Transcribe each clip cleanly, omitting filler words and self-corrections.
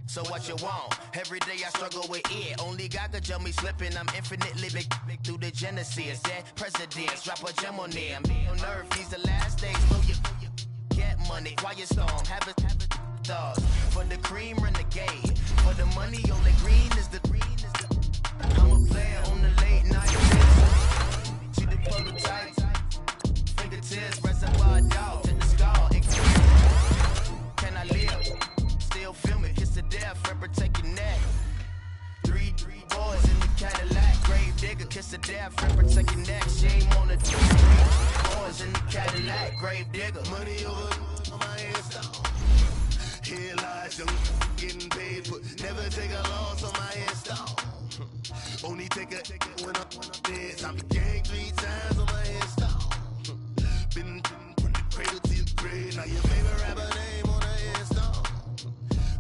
so what you want? Every day I struggle with it. Only God could tell me slipping. I'm infinitely big through the Genesis. Dead presidents, drop a gem on them. On earth, these the last days. So you get money, quiet storm, have a thoughts. For the cream, renegade. For the money, only green is the green. I'm a player on the late night. See the prototype. Fingertips, reservoir dog. To the skull. Can I live? Still film it. Kiss to death. Rep protect your neck. Three boys in the Cadillac. Grave digger. Kiss to death. Rep protect your neck. Shame on the 3 boys in the Cadillac. Grave digger. Money over on my hairstyle. Here lies young getting paid, but never take a loss on my hairstyle. Only take a when I'm dead. I be gang 3 times on my hairstyle. Been from the cradle to the grave. Now your favorite rapper name on the hairstyle.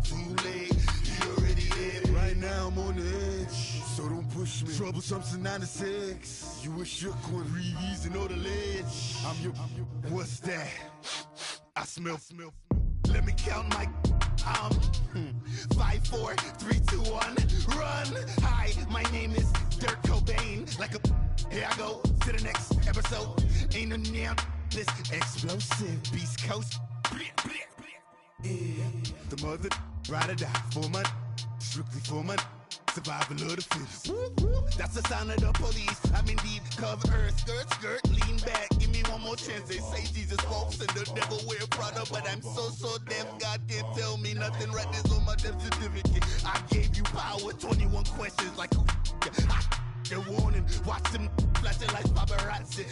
Too late, you already dead. Right now I'm on the edge, so don't push me. Troublesome to 96. You a shook one, breeze and know the ledge. I'm your. What's that? I smell. Let me count my 5, 4, 3, 2, 1, run. Hi, my name is Dirk Cobain. Like a here I go to the next episode. Ain't no damn this explosive Beast Coast. Yeah. The mother ride or die for my strictly for my survival of the fittest. That's the sound of the police. I'm indeed cover earth, skirt, lean back. Give me one more chance. They say Jesus walks and the devil wear Prada, but I'm so deaf. God can't tell me nothing. Right there's on my death certificate. I gave you power. 21 questions like who? They're warning. Watch them flashing like paparazzi.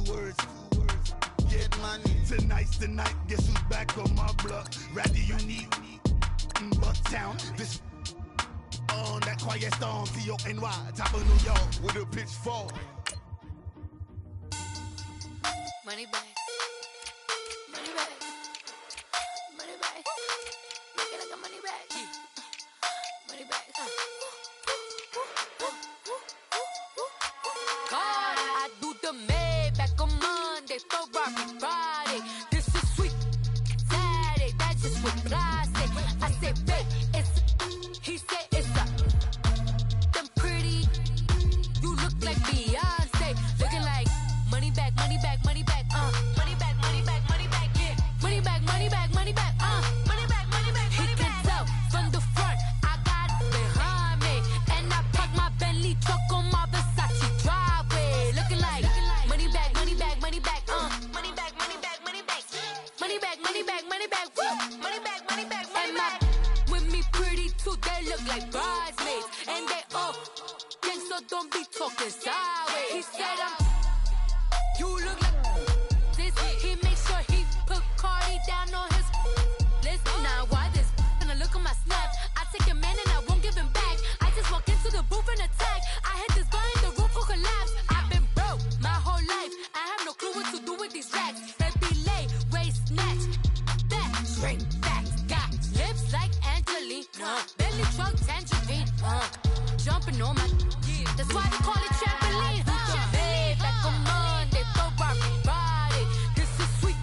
2 words. Get money. Tonight's the night. Guess who's back on my block? Rather you need Bucktown. This on that quiet storm, T-O-N-Y, top of New York, with a pitchfork. Money back. Money back. Money back. Make it like a money back. Money back. God, I do the Maybach on Monday, Ferrari Friday. This is sweet Saturday, that's just what I say. I say, babe, it's he said it's a them pretty. You look like Beyonce, looking like money back, money back, money back, money back, money back, money back, yeah, money back, money back, money back, money back, money back. He can tell from the front, I got it behind me, and I park my Bentley truck on my Versace driveway, looking like money back, money back, money back, money back, money back, money back, money back, money back, money back, money back, money back, money back. With me pretty too, they look like bridesmaids, and they all gang, so don't be talking sideways. He said you look like this. He make sure he put Cardi down on his list. Now why this? Gonna look on my snap. I take a man and I won't give him back. I just walk into the booth and attack. I hit this guy in the roof will collapse. I've been broke my whole life. I have no clue what to do with these racks. Baby lay, waist snatch, back, shrink, back. Got lips like Angelina, belly truck tangerine, jumping on my. That's why they call it trampoline. Babe, back on Monday, Ferrari Friday. This is sweet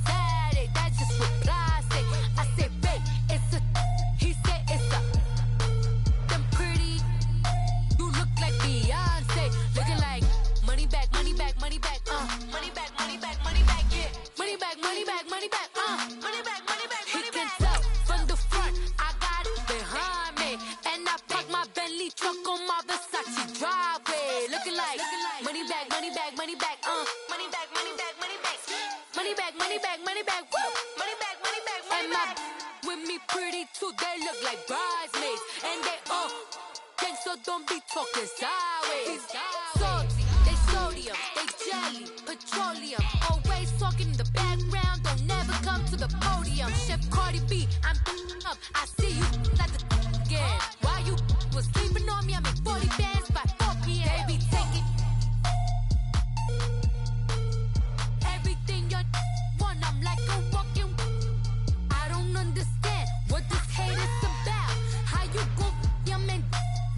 Saturday, that's just what I say. I say, babe, it's a. He said it's a. Them pretty. You look like Beyonce, looking like money back, money back, money back, money back, money back, money back, yeah, money back, money back, money back, money back, money back. He can tell from the front, I got it behind me, and I park my Bentley truck on my Versace driveway, looking like money back, money back, money back, money back, money back, money back, money back, money back, money back, money back, money back, money back. With me pretty too, they look like bridesmaids, and they all gang, so don't be talking sideways. Salty, they sodium, they jelly, petroleum, always talking in the background, don't never come to the podium. Chef Cardi B, I'm up, I see you at the again. Why you was sleeping on me? I make 40 bands by 4 p.m. Baby, take it. Everything you want, I'm like a walking. I don't understand what this hate is about. How you go, your man,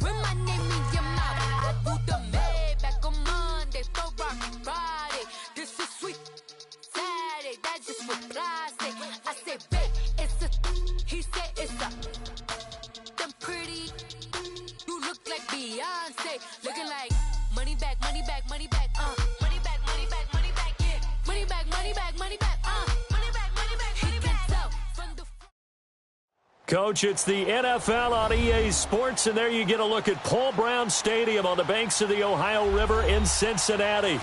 with my name in your mouth. I do the Maybach on Monday, Ferrari Friday. This is sweet Saturday, that's just what I say. I say, babe, it's a. He said it's a. Coach, it's the NFL on EA Sports, and there you get a look at Paul Brown Stadium on the banks of the Ohio River in Cincinnati.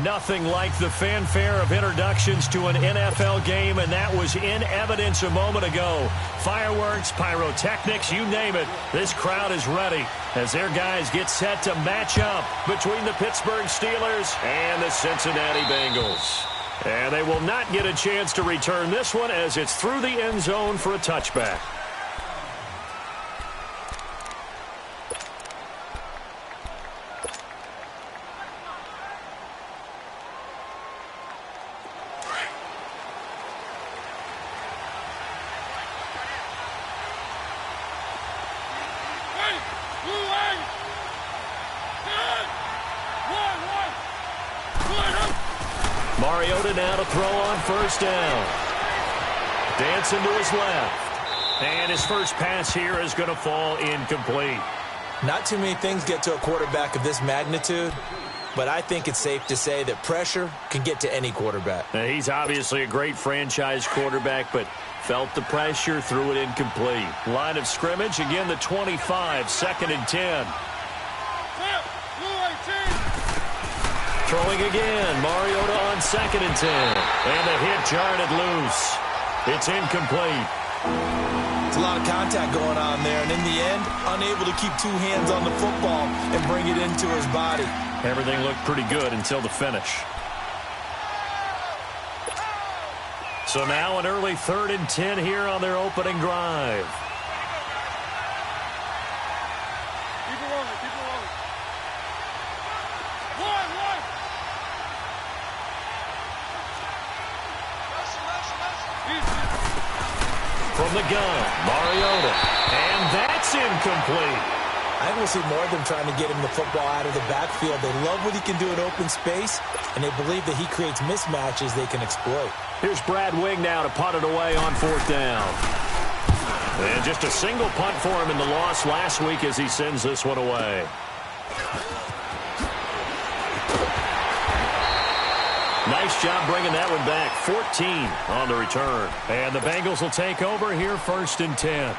Nothing like the fanfare of introductions to an NFL game, and that was in evidence a moment ago. Fireworks, pyrotechnics, you name it. This crowd is ready as their guys get set to match up between the Pittsburgh Steelers and the Cincinnati Bengals. And they will not get a chance to return this one as it's through the end zone for a touchback. Mariota now to throw on first down. Dancing to his left. And his first pass here is going to fall incomplete. Not too many things get to a quarterback of this magnitude, but I think it's safe to say that pressure can get to any quarterback. Now, he's obviously a great franchise quarterback, but felt the pressure, threw it incomplete. Line of scrimmage, again the 25, 2nd and 10. Throwing again, Mariota on 2nd and 10. And the hit jarred it loose. It's incomplete. It's a lot of contact going on there, and in the end, unable to keep two hands on the football and bring it into his body. Everything looked pretty good until the finish. So now an early 3rd and 10 here on their opening drive. From the gun, Mariota, and that's incomplete. I think we'll see more of them trying to get him the football out of the backfield. They love what he can do in open space, and they believe that he creates mismatches they can exploit. Here's Brad Wing now to punt it away on 4th down. And just a single punt for him in the loss last week as he sends this one away. Nice job bringing that one back. 14 on the return. And the Bengals will take over here 1st and 10.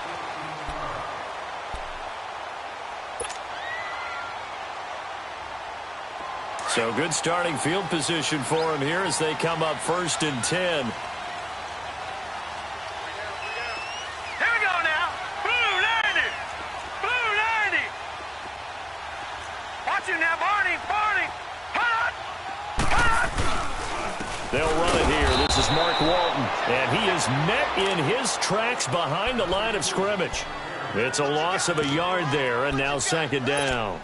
So good starting field position for him here as they come up 1st and 10. Here we go now. Blue 90. Blue 90. Watch you now, Barney. Barney. Hot. Hot. They'll run it here. This is Mark Walton. And he is met in his tracks behind the line of scrimmage. It's a loss of a yard there, and now 2nd down.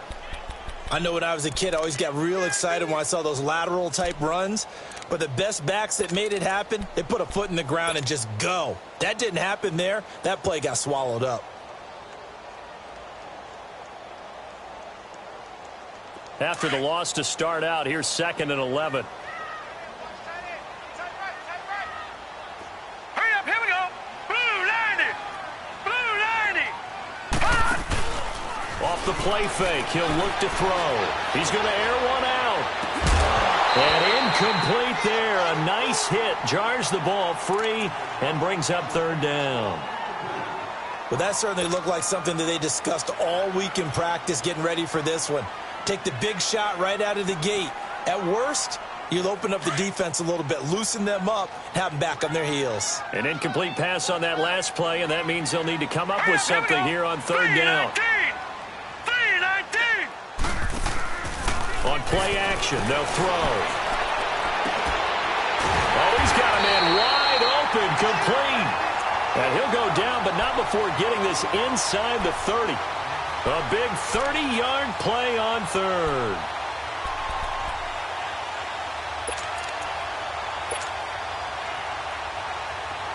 I know when I was a kid, I always got real excited when I saw those lateral-type runs. But the best backs that made it happen, they put a foot in the ground and just go. That didn't happen there. That play got swallowed up. After the loss to start out, here's 2nd and 11. Hurry up. Here we go. Blue 90. Blue 90. Hot. Off the play fake, he'll look to throw. He's going to air one out. And incomplete there. A nice hit. Jars the ball free and brings up 3rd down. Well, that certainly looked like something that they discussed all week in practice getting ready for this one. Take the big shot right out of the gate. At worst, you'll open up the defense a little bit, loosen them up, have them back on their heels. An incomplete pass on that last play, and that means they'll need to come up with something here on 3rd down. 3-19. On play action, they'll throw. Oh, he's got a man wide open, complete. And he'll go down, but not before getting this inside the 30. A big 30-yard play on 3rd.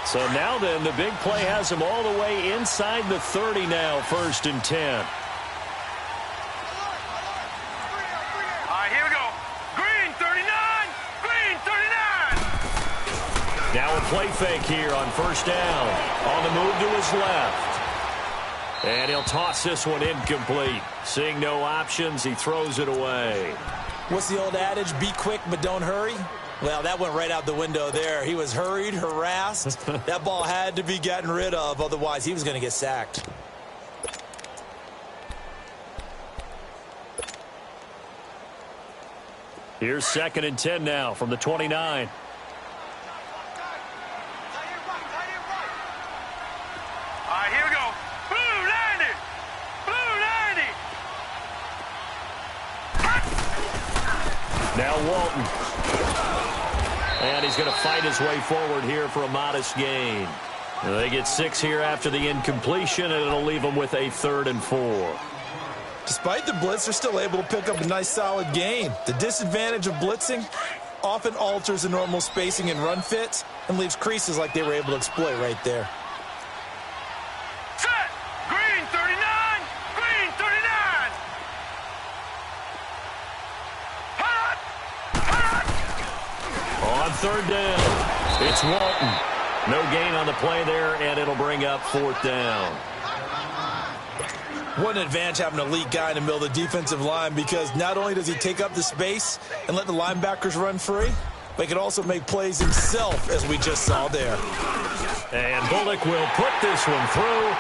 So now then, the big play has him all the way inside the 30 now, 1st and 10. All right, here we go. Green 39. Green 39. Now a play fake here on 1st down. On the move to his left. And he'll toss this one incomplete. Seeing no options, he throws it away. What's the old adage? Be quick, but don't hurry. Well, that went right out the window there. He was hurried, harassed. That ball had to be gotten rid of, otherwise he was going to get sacked. Here's 2nd and 10 now from the 29. All right, here we go. Blue 90. Blue 90. Now Walton. And he's going to fight his way forward here for a modest gain. They get 6 here after the incompletion, and it'll leave them with a 3rd and 4. Despite the blitz, they're still able to pick up a nice solid gain. The disadvantage of blitzing often alters the normal spacing and run fits and leaves creases like they were able to exploit right there. Set. Green 39. Green 39. Hot. Hot. On 3rd down, it's Walton. No gain on the play there, and it'll bring up 4th down. What an advantage having an elite guy in the middle of the defensive line, because not only does he take up the space and let the linebackers run free, but he can also make plays himself, as we just saw there. And Bullock will put this one through,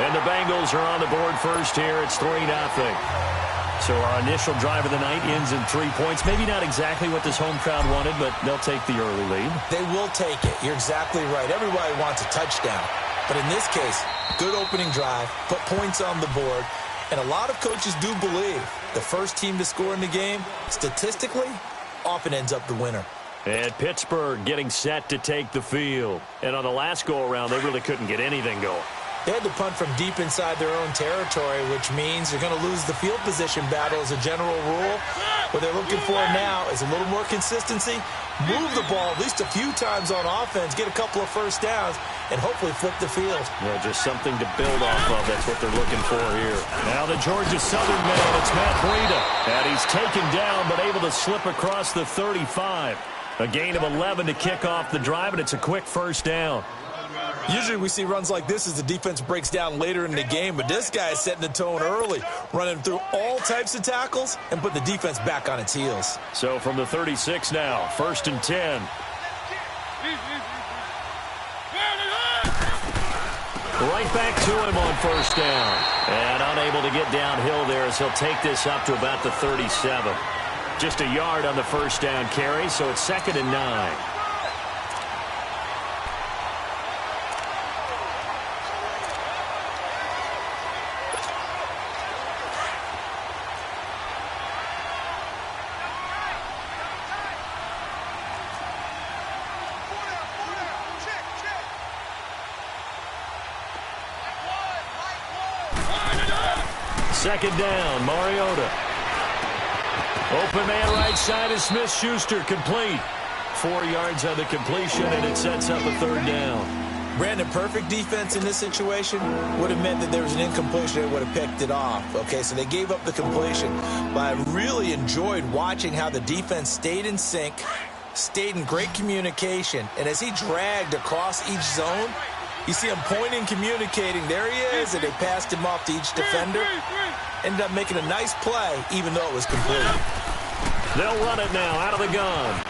and the Bengals are on the board first here. It's 3-0. So our initial drive of the night ends in 3 points. Maybe not exactly what this home crowd wanted, but they'll take the early lead. They will take it. You're exactly right. Everybody wants a touchdown. But in this case, good opening drive, put points on the board, and a lot of coaches do believe the first team to score in the game, statistically, often ends up the winner. And Pittsburgh getting set to take the field. And on the last go-around, they really couldn't get anything going. They had to punt from deep inside their own territory, which means they're going to lose the field position battle as a general rule. What they're looking for now is a little more consistency, move the ball at least a few times on offense, get a couple of first downs, and hopefully flip the field. Well, just something to build off of. That's what they're looking for here. Now the Georgia Southern man, it's Matt Breida. And he's taken down, but able to slip across the 35. A gain of 11 to kick off the drive, and it's a quick first down. Usually we see runs like this as the defense breaks down later in the game, but this guy is setting the tone early, running through all types of tackles and putting the defense back on its heels. So from the 36 now, 1st and 10. Right back to him on 1st down. And unable to get downhill there as he'll take this up to about the 37. Just a yard on the 1st down carry, so it's 2nd and 9. Second down, Mariota. Open man right side is Smith-Schuster, complete. 4 yards on the completion, and it sets up a 3rd down. Brandon, perfect defense in this situation would have meant that there was an incompletion that would have picked it off. Okay, so they gave up the completion. But I really enjoyed watching how the defense stayed in sync, stayed in great communication, and as he dragged across each zone, you see him pointing, communicating. There he is, and they passed him off to each defender. Ended up making a nice play, even though it was complete. They'll run it now out of the gun.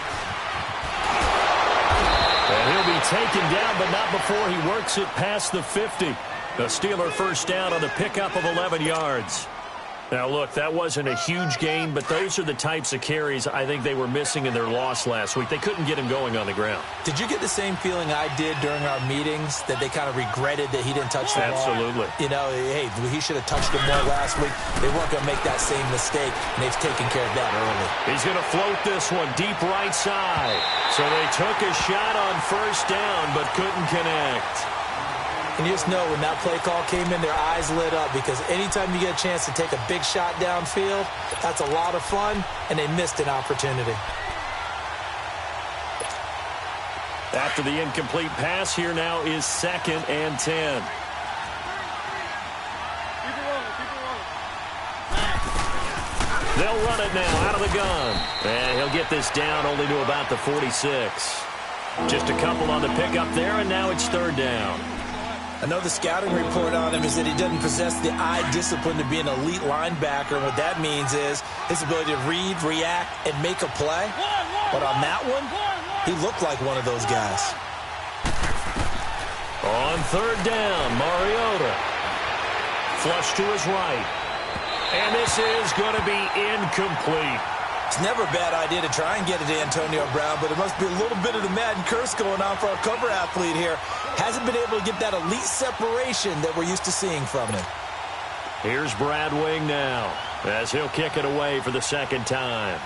And he'll be taken down, but not before he works it past the 50. The Steeler first down on the pickup of 11 yards. Now, look, that wasn't a huge gain, but those are the types of carries I think they were missing in their loss last week. They couldn't get him going on the ground. Did you get the same feeling I did during our meetings, that they kind of regretted that he didn't touch the ball? Absolutely. You know, hey, he should have touched it more last week. They weren't going to make that same mistake, and they've taken care of that early. He's going to float this one deep right side. So they took a shot on 1st down, but couldn't connect. And you just know when that play call came in, their eyes lit up, because anytime you get a chance to take a big shot downfield, that's a lot of fun, and they missed an opportunity. After the incomplete pass, here now is 2nd and 10. They'll run it now out of the gun. And he'll get this down only to about the 46. Just a couple on the pickup there, and now it's 3rd down. I know the scouting report on him is that he doesn't possess the eye discipline to be an elite linebacker. What that means is his ability to read, react, and make a play. But on that one, He looked like one of those guys. On third down, Mariota. Flush to his right. And this is going to be incomplete. It's never a bad idea to try and get it to Antonio Brown, but it must be a little bit of the Madden curse going on for our cover athlete here. Hasn't been able to get that elite separation that we're used to seeing from him. Here's Brad Wing now, as he'll kick it away for the second time.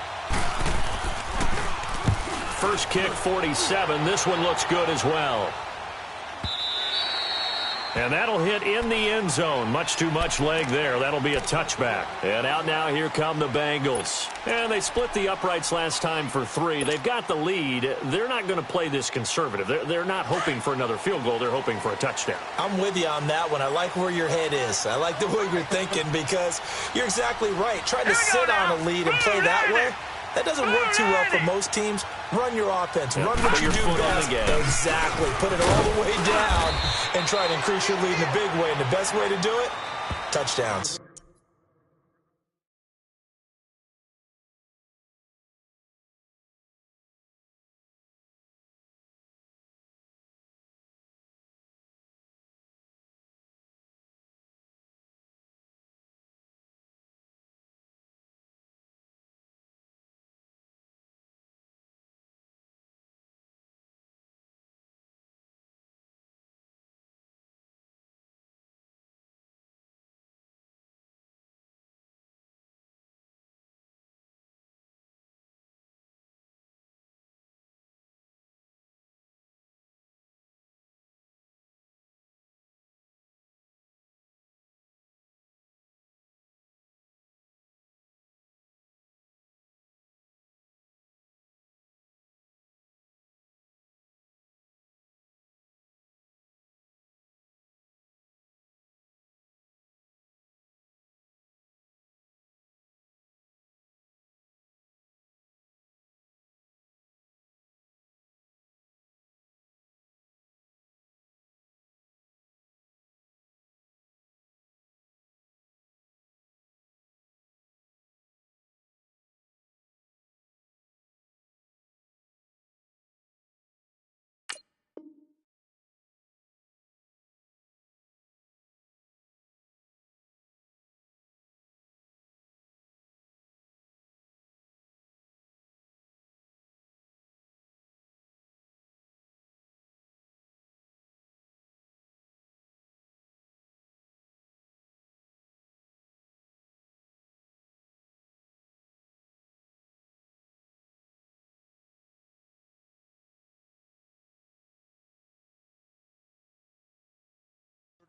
First kick, 47. This one looks good as well. And that'll hit in the end zone. Much too much leg there. That'll be a touchback. And out now, here come the Bengals. And they split the uprights last time for 3. They've got the lead. They're not going to play this conservative. They're not hoping for another field goal. They're hoping for a touchdown. I'm with you on that one. I like where your head is. I like the way you're thinking because you're exactly right. Trying to sit on a lead and play that way, that doesn't work too well for most teams. Run your offense. Run what you do best. Exactly. Put it all the way down and try to increase your lead in a big way. And the best way to do it, touchdowns.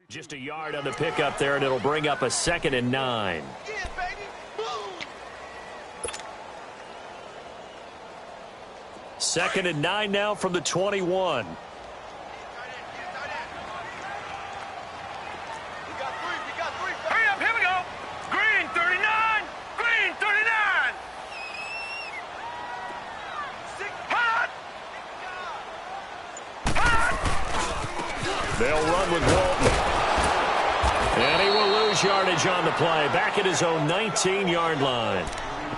Just a yard on the pickup there, and it'll bring up a 2nd and 9. Second and 9 now from the 21. Hurry up, here we go. Green 39. Green 39. Hot. Hot. They'll run with Walton. And he will lose yardage on the play. Back at his own 19-yard line.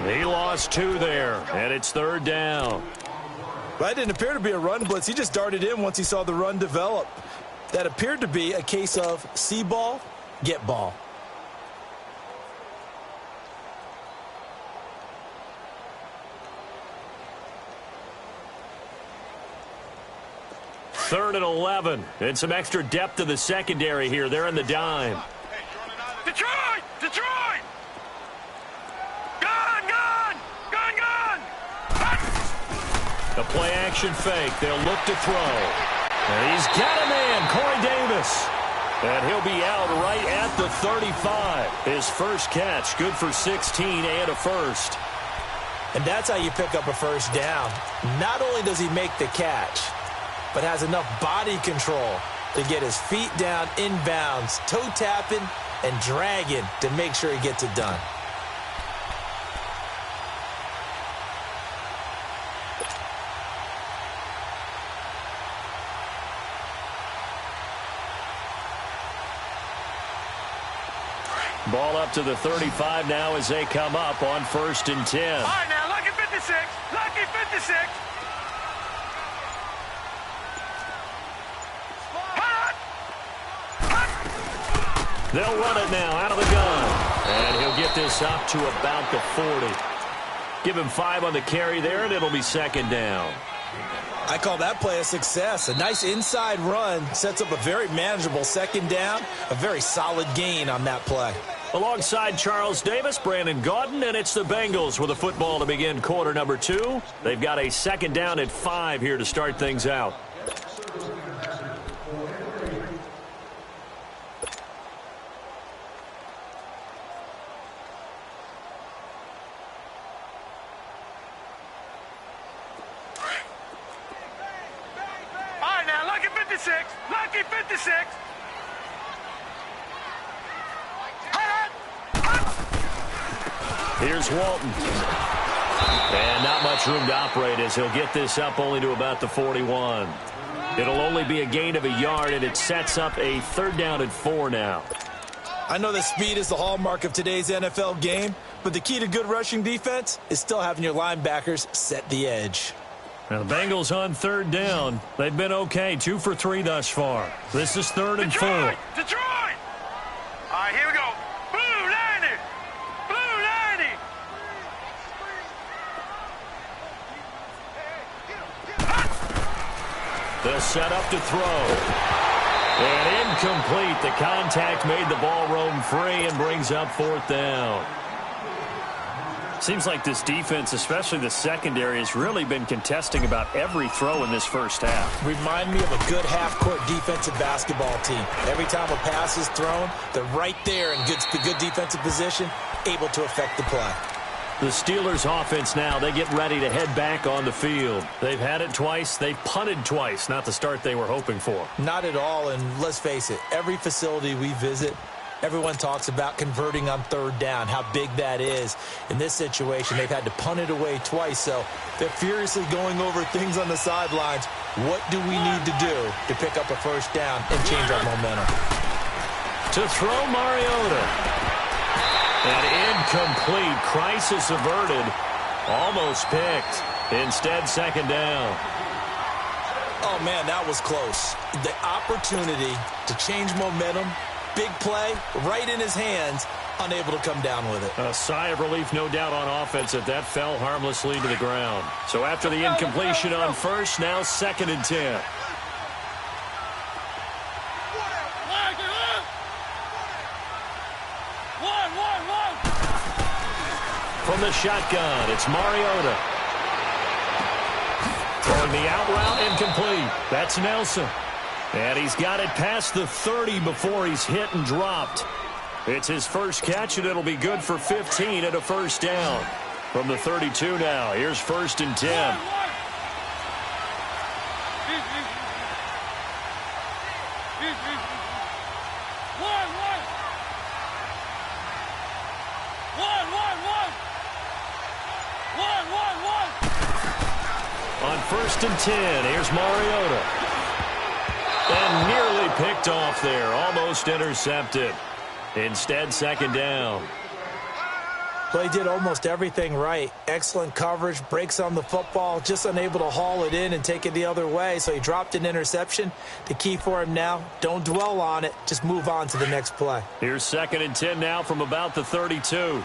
He lost 2 there, and it's 3rd down. That didn't appear to be a run blitz. He just darted in once he saw the run develop. That appeared to be a case of see ball, get ball. Third and 11. And some extra depth to the secondary here. They're in the dime. Detroit! Detroit! Gone! Gone! Gone! Gone! A play-action fake. They'll look to throw. And he's got a man, Corey Davis. And he'll be out right at the 35. His first catch, good for 16 and a first. And that's how you pick up a first down. Not only does he make the catch, but has enough body control to get his feet down inbounds, toe tapping and dragging to make sure he gets it done. Ball up to the 35 now as they come up on 1st and 10. All right, now, lucky 56. Lucky 56. They'll run it now out of the gun. And he'll get this up to about the 40. Give him 5 on the carry there, and it'll be second down. I call that play a success. A nice inside run sets up a very manageable second down. A very solid gain on that play. Alongside Charles Davis, Brandon Gaudin, and it's the Bengals with the football to begin quarter number 2. They've got a second down at 5 here to start things out. All right, now, lucky 56. Lucky 56. Here's Walton. And not much room to operate as he'll get this up only to about the 41. It'll only be a gain of a yard, and it sets up a third down at 4 now. I know that speed is the hallmark of today's NFL game, but the key to good rushing defense is still having your linebackers set the edge. Now the Bengals on third down. They've been okay, 2 for 3 thus far. This is 3rd and 4. Detroit! All right, here we go. Blue 90! Blue 90! The setup to throw. And incomplete. The contact made the ball roam free and brings up 4th down. Seems like this defense, especially the secondary, has really been contesting about every throw in this first half. Remind me of a good half-court defensive basketball team. Every time a pass is thrown, they're right there in good defensive position, able to affect the play. The Steelers offense now, they get ready to head back on the field. They've had it twice. They've punted twice. Not the start they were hoping for. Not at all, and let's face it, every facility we visit, everyone talks about converting on third down, how big that is. In this situation, they've had to punt it away twice, so they're furiously going over things on the sidelines. What do we need to do to pick up a first down and change our momentum? To throw Mariota. And incomplete. Crisis averted. Almost picked. Instead, second down. Oh, man, that was close. The opportunity to change momentum, big play, right in his hands, unable to come down with it. A sigh of relief, no doubt, on offense if that fell harmlessly to the ground. So after the incompletion on first, now 2nd and 10. From the shotgun, it's Mariota. Throwing the out route, incomplete. That's Nelson. And he's got it past the 30 before he's hit and dropped. It's his first catch, and it'll be good for 15 at a first down. From the 32 now, here's 1st and 10. On 1st and 10, here's Mariota. And nearly picked off there, almost intercepted. Instead, 2nd down. Play did almost everything right. Excellent coverage, breaks on the football, just unable to haul it in and take it the other way, so he dropped an interception. The key for him now, don't dwell on it, just move on to the next play. Here's 2nd and 10 now from about the 32.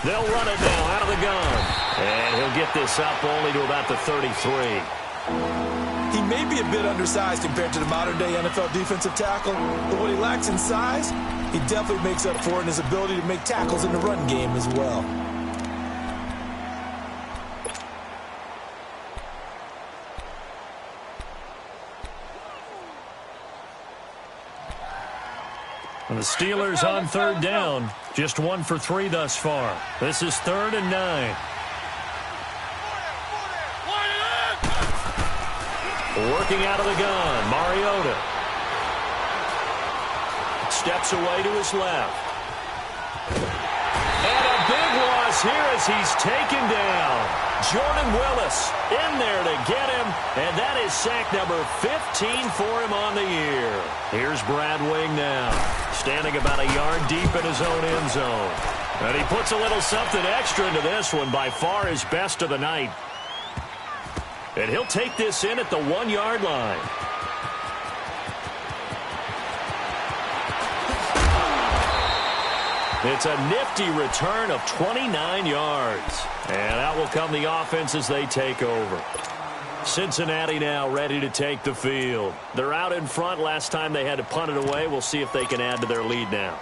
They'll run it now out of the gun. And he'll get this up only to about the 33. He may be a bit undersized compared to the modern-day NFL defensive tackle, but what he lacks in size, he definitely makes up for in his ability to make tackles in the run game as well. And the Steelers on third down, just 1 for 3 thus far. This is 3rd and 9. Working out of the gun, Mariota. Steps away to his left. And a big loss here as he's taken down. Jordan Willis in there to get him, and that is sack number 15 for him on the year. Here's Brad Wing now, standing about a yard deep in his own end zone. And he puts a little something extra into this one, by far his best of the night. And he'll take this in at the 1-yard line. It's a nifty return of 29 yards. And out will come the offense as they take over. Cincinnati now ready to take the field. They're out in front. Last time they had to punt it away. We'll see if they can add to their lead now.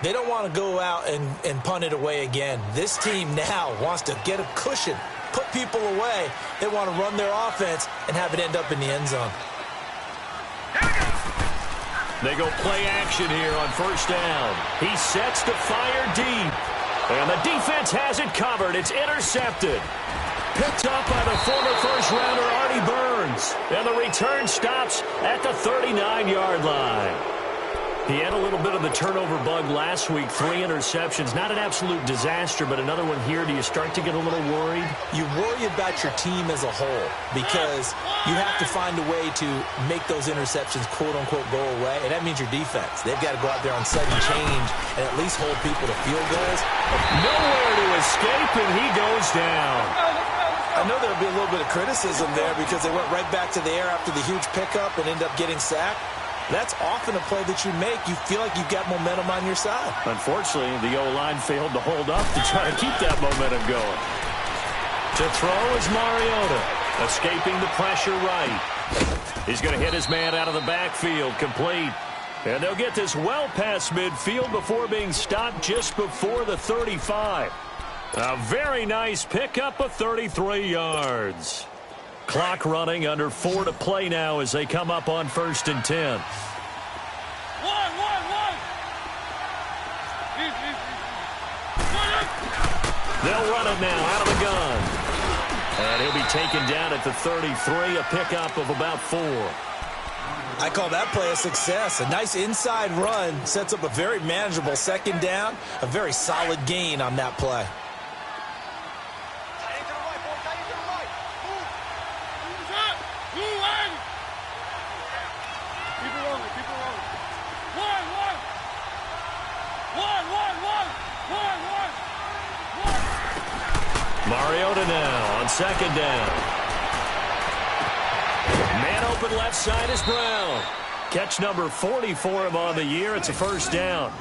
They don't want to go out and punt it away again. This team now wants to get a cushion, put people away. They want to run their offense and have it end up in the end zone. They go play action here on first down. He sets to fire deep. And the defense has it covered. It's intercepted. Picked up by the former first-rounder Artie Burns. And the return stops at the 39-yard line. He had a little bit of the turnover bug last week, 3 interceptions. Not an absolute disaster, but another one here. Do you start to get a little worried? You worry about your team as a whole because you have to find a way to make those interceptions, quote-unquote, go away, and that means your defense. They've got to go out there on sudden change and at least hold people to field goals. Nowhere to escape, and he goes down. I know there'll be a little bit of criticism there because they went right back to the air after the huge pickup and ended up getting sacked. That's often a play that you make. You feel like you've got momentum on your side. Unfortunately, the O-line failed to hold up to try to keep that momentum going. To throw is Mariota, escaping the pressure right. He's going to hit his man out of the backfield, complete. And they'll get this well past midfield before being stopped just before the 35. A very nice pickup of 33 yards. Clock running, under 4 to play now as they come up on 1st and 10. They'll run it now out of the gun. And he'll be taken down at the 33, a pickup of about 4. I call that play a success. A nice inside run sets up a very manageable 2nd down, a very solid gain on that play. Mariota now on 2nd down. Man open left side is Brown. Catch number 40 for him on the year. It's a 1st down.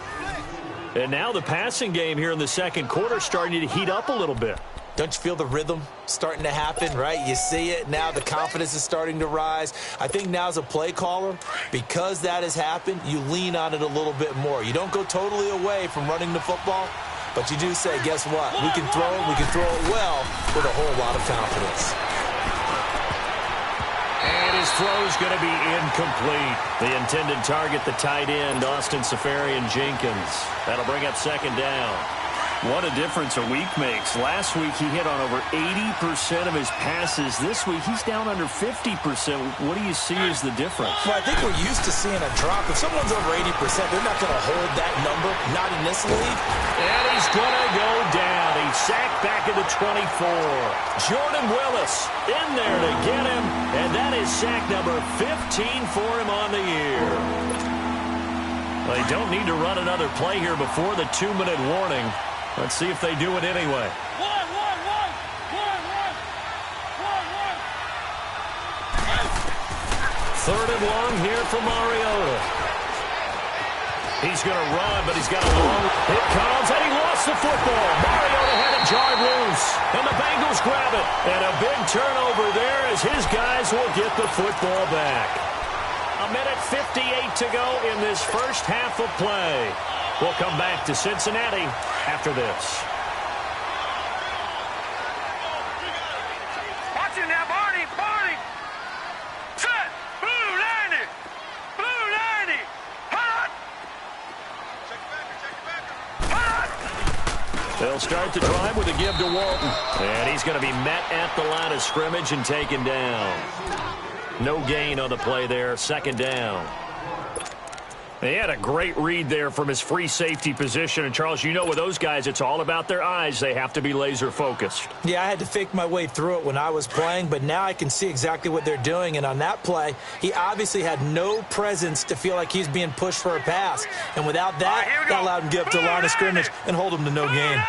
And now the passing game here in the 2nd quarter starting to heat up a little bit. Don't you feel the rhythm starting to happen, right? You see it now. The confidence is starting to rise. I think now as a play caller, because that has happened, you lean on it a little bit more. You don't go totally away from running the football, but you do say, guess what? We can throw it well with a whole lot of confidence. And his throw's going to be incomplete. The intended target, the tight end, Austin Safarian-Jenkins. That'll bring up 2nd down. What a difference a week makes. Last week he hit on over 80% of his passes. This week he's down under 50%. What do you see as the difference? Well, I think we're used to seeing a drop. If someone's over 80%, they're not going to hold that number, not in this league. And he's going to go down. He's sacked back at the 24. Jordan Willis in there to get him, and that is sack number 15 for him on the year. They don't need to run another play here before the 2-minute warning. Let's see if they do it anyway. 3rd and long here for Mariota. He's going to run, but he's got a long. It comes, and he lost the football. Mariota had it jarred loose, and the Bengals grab it. And a big turnover there as his guys will get the football back. 1:58 to go in this first half of play. We'll come back to Cincinnati after this. Watch it now, Barney. Set. Blue 90. Hot. Hot. They'll start the drive with a give to Walton. And he's going to be met at the line of scrimmage and taken down. No gain on the play there. 2nd down. He had a great read there from his free safety position. And, Charles, you know with those guys, it's all about their eyes. They have to be laser-focused. Yeah, I had to fake my way through it when I was playing, but now I can see exactly what they're doing. And on that play, he obviously had no presence to feel like he's being pushed for a pass. And without that, that allowed him to get up to the line of scrimmage and hold him to no gain.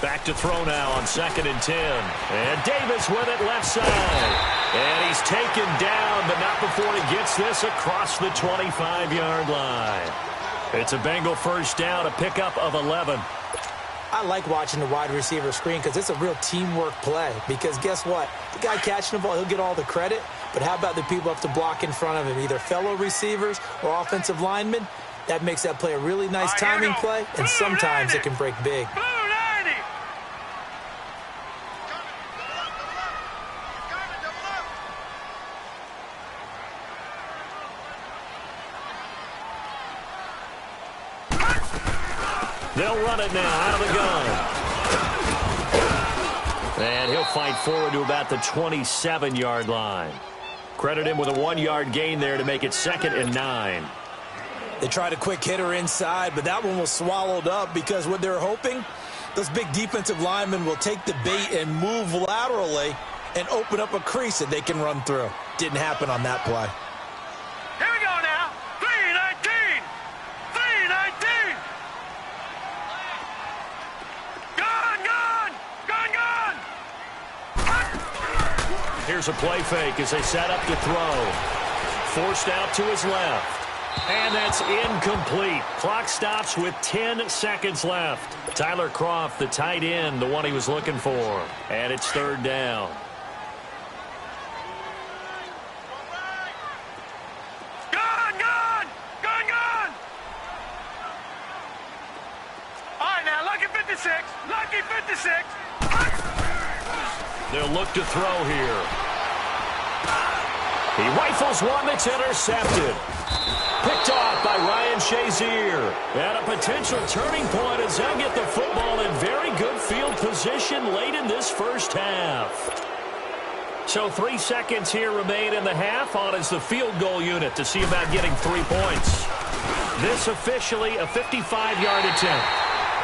Back to throw now on 2nd and 10. And Davis with it left side. And he's taken down, but not before he gets this across the 25-yard line. It's a Bengal first down, a pickup of 11. I like watching the wide receiver screen because it's a real teamwork play. Because guess what? The guy catching the ball, he'll get all the credit. But how about the people who have to block in front of him, either fellow receivers or offensive linemen? That makes that play a really nice timing play, and sometimes it can break big. They'll run it now out of the gun. And he'll fight forward to about the 27-yard line. Credit him with a 1-yard gain there to make it 2nd and 9. They tried a quick hitter inside, but that one was swallowed up because what they're hoping, those big defensive linemen will take the bait and move laterally and open up a crease that they can run through. Didn't happen on that play. Here we go now. 3-19. 3-19. Here's a play fake as they set up to throw. Forced out to his left. And that's incomplete. Clock stops with 10 seconds left. Tyler Kroft, the tight end, the one he was looking for. And it's 3rd down. Gone! All right, now, lucky 56. Lucky 56. They'll look to throw here. He rifles one that's intercepted. Picked off by Ryan Shazier. And a potential turning point as they'll get the football in very good field position late in this first half. So 3 seconds here remain in the half. On is the field goal unit to see about getting 3 points. This officially a 55-yard attempt.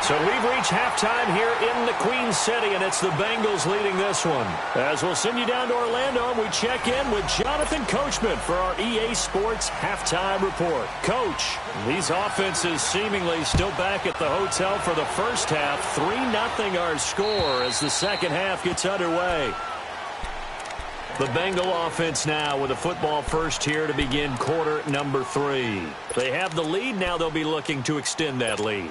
So we've reached halftime here in the Queen City, and it's the Bengals leading this one. As we'll send you down to Orlando, and we check in with Jonathan Coachman for our EA Sports Halftime Report. Coach, these offenses seemingly still back at the hotel for the first half. 3-0 our score as the second half gets underway. The Bengal offense now with a football first here to begin quarter number 3. They have the lead. Now they'll be looking to extend that lead.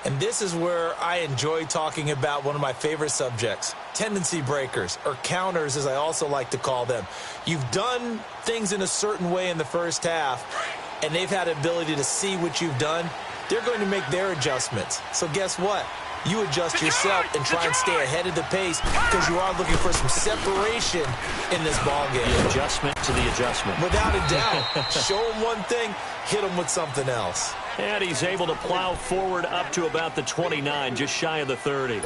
And this is where I enjoy talking about one of my favorite subjects, tendency breakers, or counters as I also like to call them. You've done things in a certain way in the first half, and they've had the ability to see what you've done. They're going to make their adjustments. So guess what? You adjust yourself and try and stay ahead of the pace because you are looking for some separation in this ball game. The adjustment to the adjustment. Without a doubt. Show them one thing, hit them with something else. And he's able to plow forward up to about the 29, just shy of the 30.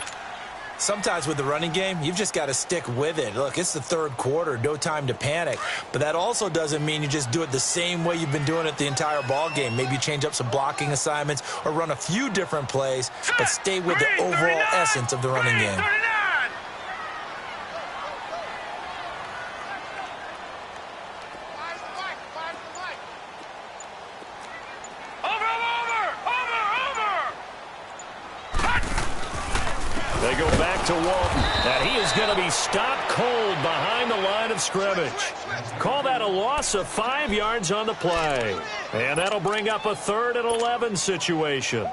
Sometimes with the running game, you've just got to stick with it. Look, it's the third quarter, no time to panic. But that also doesn't mean you just do it the same way you've been doing it the entire ball game. Maybe you change up some blocking assignments or run a few different plays, but stay with the overall essence of the running game. They go back to Walton, and he is going to be stopped cold behind the line of scrimmage. Call that a loss of 5 yards on the play. And that'll bring up a 3rd and 11 situation.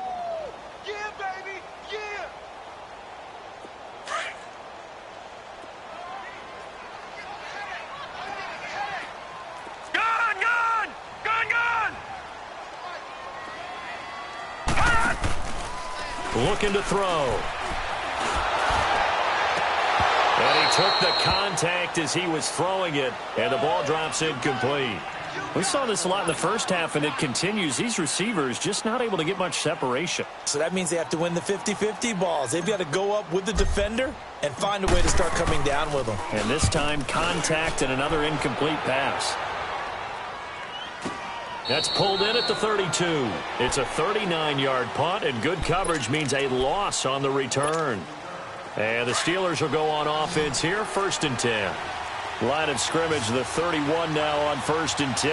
Yeah, baby, yeah. Gone! Looking to throw. And he took the contact as he was throwing it, and the ball drops incomplete. We saw this a lot in the first half, and it continues. These receivers just not able to get much separation. So that means they have to win the 50-50 balls. They've got to go up with the defender and find a way to start coming down with them. And this time, contact and another incomplete pass. That's pulled in at the 32. It's a 39-yard punt, and good coverage means a loss on the return. And the Steelers will go on offense here, 1st and 10. Line of scrimmage, the 31 now on 1st and 10.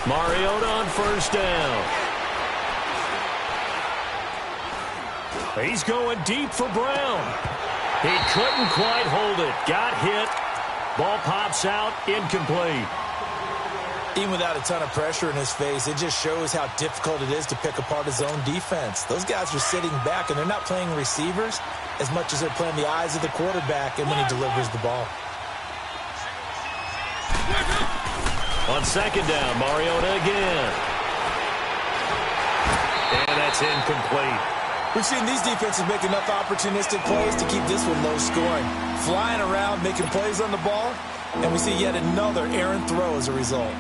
Mariota on 1st down. He's going deep for Brown. He couldn't quite hold it. Got hit. Ball pops out, incomplete. Even without a ton of pressure in his face, it just shows how difficult it is to pick apart his own defense. Those guys are sitting back, and they're not playing receivers as much as they're playing the eyes of the quarterback and when he delivers the ball. On 2nd down, Mariota again. And that's incomplete. We've seen these defenses make enough opportunistic plays to keep this one low scoring. Flying around, making plays on the ball, and we see yet another errant throw as a result.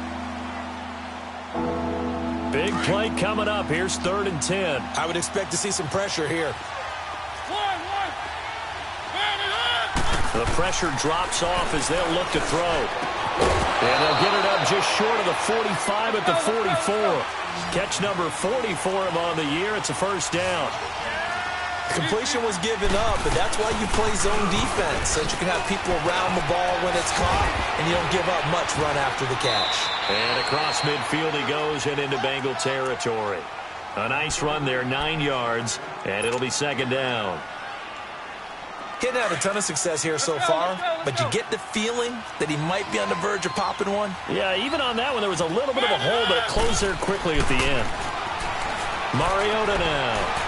Big play coming up. Here's 3rd and 10. I would expect to see some pressure here. The pressure drops off as they'll look to throw. And they'll get it up just short of the 45 at the 44. Catch number 40 for him on the year. It's a 1st down. Completion was given up, but that's why you play zone defense, so that you can have people around the ball when it's caught, and you don't give up much run after the catch. And across midfield he goes and into Bengal territory. A nice run there, 9 yards, and it'll be 2nd down. He hadn't had a ton of success here so far, but you get the feeling that he might be on the verge of popping one. Yeah, even on that one, there was a little bit of a hole, but it closed there quickly at the end. Mariota now.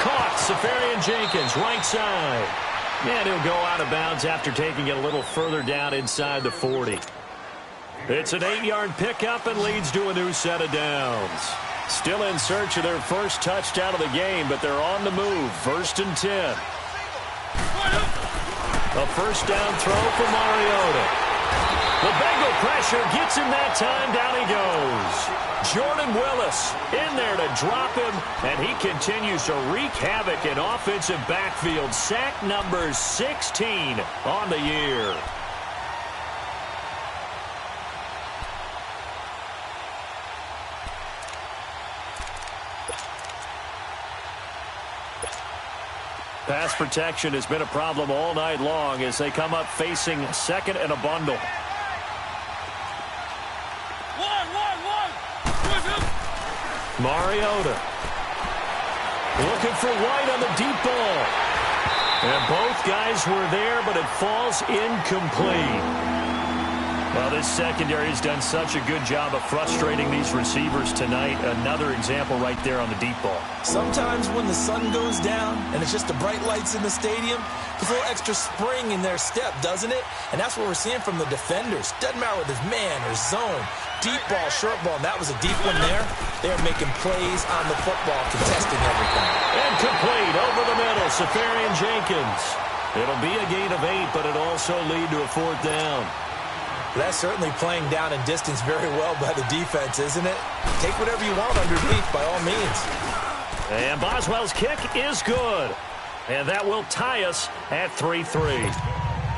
Caught, Safarian Jenkins, right side. And he'll go out of bounds after taking it a little further down inside the 40. It's an 8-yard pickup and leads to a new set of downs. Still in search of their first touchdown of the game, but they're on the move. 1st and 10. A 1st down throw for Mariota. The Bengal pressure gets him that time. Down he goes. Jordan Willis in there to drop him, and he continues to wreak havoc in offensive backfield. Sack number 16 on the year. Pass protection has been a problem all night long as they come up facing 2nd and a bundle. Mariota looking for White on the deep ball. And both guys were there, but it falls incomplete. Well, this secondary has done such a good job of frustrating these receivers tonight. Another example right there on the deep ball. Sometimes when the sun goes down and it's just the bright lights in the stadium, there's a little extra spring in their step, doesn't it? And that's what we're seeing from the defenders. Doesn't matter whether it's man or zone. Deep ball, short ball, and that was a deep one there. They're making plays on the football, contesting everything. Incomplete over the middle, Safarian Jenkins. It'll be a gain of 8, but it'll also lead to a 4th down. That's certainly playing down and distance very well by the defense, isn't it? Take whatever you want underneath, by all means. And Boswell's kick is good. And that will tie us at 3-3.